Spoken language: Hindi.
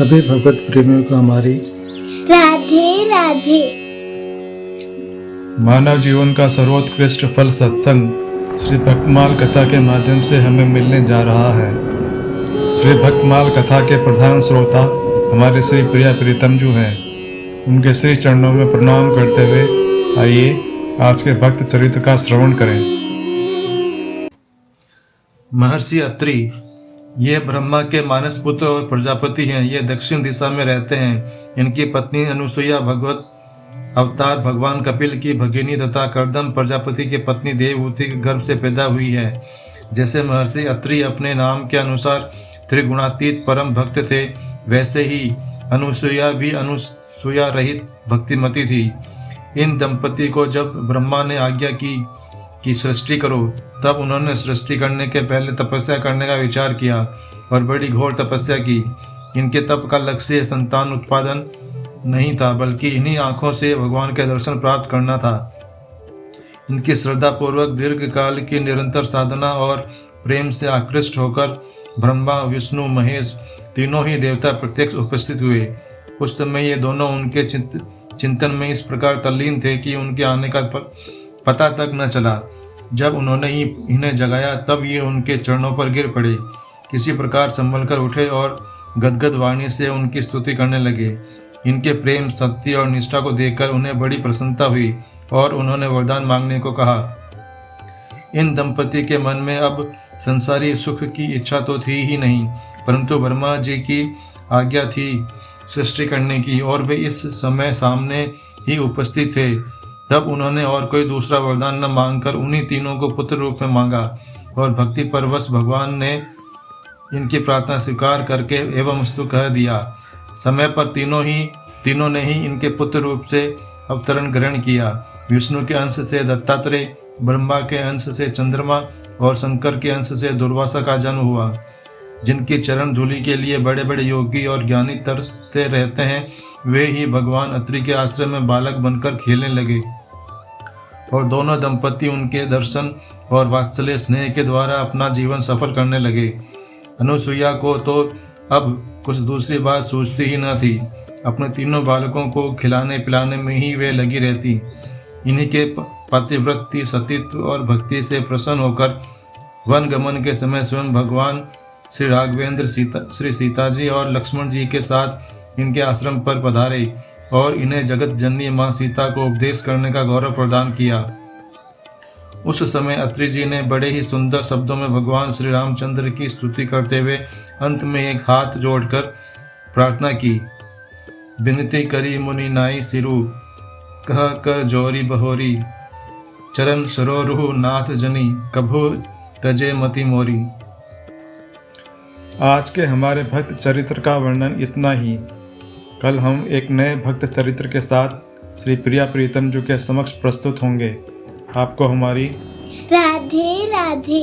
सभी भगवत प्रेमियों को हमारी राधे राधे। मानव जीवन का सर्वोत्कृष्ट फल सत्संग श्री भक्तमाल कथा के माध्यम से हमें मिलने जा रहा है। श्री भक्तमाल कथा के प्रधान श्रोता हमारे श्री प्रिया प्रीतम जी हैं। उनके श्री चरणों में प्रणाम करते हुए आइए आज के भक्त चरित्र का श्रवण करें। महर्षि अत्रि ये ब्रह्मा के मानस पुत्र और प्रजापति हैं। ये दक्षिण दिशा में रहते हैं। इनकी पत्नी अनुसुईया भगवत अवतार भगवान कपिल की भगिनी तथा कर्दम प्रजापति की पत्नी देवहूति के गर्भ से पैदा हुई है। जैसे महर्षि अत्रि अपने नाम के अनुसार त्रिगुणातीत परम भक्त थे, वैसे ही अनुसुईया भी अनुसूया रहित भक्तिमती थी। इन दंपति को जब ब्रह्मा ने आज्ञा की कि सृष्टि करो, तब उन्होंने सृष्टि करने के पहले तपस्या करने का विचार किया और बड़ी घोर तपस्या की। इनके तप का लक्ष्य संतान उत्पादन नहीं था, बल्कि इन्हीं आंखों से भगवान के दर्शन प्राप्त करना था। इनकी श्रद्धा पूर्वक दीर्घ काल की निरंतर साधना और प्रेम से आकृष्ट होकर ब्रह्मा, विष्णु, महेश तीनों ही देवता प्रत्यक्ष उपस्थित हुए। उस समय ये दोनों उनके चिंतन में इस प्रकार तल्लीन थे कि उनके आने का पता तक न चला। जब उन्होंने ही इन्हें जगाया, तब ये उनके चरणों पर गिर पड़े, किसी प्रकार संभल कर उठे और गदगद वाणी से उनकी स्तुति करने लगे। इनके प्रेम, सत्य और निष्ठा को देखकर उन्हें बड़ी प्रसन्नता हुई और उन्होंने वरदान मांगने को कहा। इन दंपति के मन में अब संसारी सुख की इच्छा तो थी ही नहीं, परंतु ब्रह्मा जी की आज्ञा थी सृष्टि करने की और वे इस समय सामने ही उपस्थित थे। तब उन्होंने और कोई दूसरा वरदान न मांगकर उन्हीं तीनों को पुत्र रूप में मांगा और भक्ति परवश भगवान ने इनकी प्रार्थना स्वीकार करके एवमस्तु कह दिया। समय पर तीनों ने ही इनके पुत्र रूप से अवतरण ग्रहण किया। विष्णु के अंश से दत्तात्रेय, ब्रह्मा के अंश से चंद्रमा और शंकर के अंश से दुर्वासा का जन्म हुआ। जिनकी चरण धूलि के लिए बड़े बड़े योगी और ज्ञानी तरसते रहते हैं, वे ही भगवान अत्रि के आश्रम में बालक बनकर खेलने लगे और दोनों दंपति उनके दर्शन और वात्सल्य स्नेह के द्वारा अपना जीवन सफल करने लगे। अनुसुईया को तो अब कुछ दूसरी बात सोचती ही न थी। अपने तीनों बालकों को खिलाने पिलाने में ही वे लगी रहती। इन्हीं के पतिव्रत सतीत्व और भक्ति से प्रसन्न होकर वन गमन के समय स्वयं भगवान श्री राघवेंद्र श्री सीता जी और लक्ष्मण जी के साथ इनके आश्रम पर पधारे और इन्हें जगत जननी मां सीता को उपदेश करने का गौरव प्रदान किया। उस समय अत्रि जी ने बड़े ही सुंदर शब्दों में भगवान श्री रामचंद्र की स्तुति करते हुए अंत में एक हाथ जोड़कर प्रार्थना की। विनती करी मुनि नाई सिरु, कह कर जोरी बहोरी, चरण सरोरुह नाथ जनी, कभू तजे मति मोरी। आज के हमारे भक्त चरित्र का वर्णन इतना ही। कल हम एक नए भक्त चरित्र के साथ श्री प्रिया प्रीतम जी के समक्ष प्रस्तुत होंगे। आपको हमारी राधे राधे।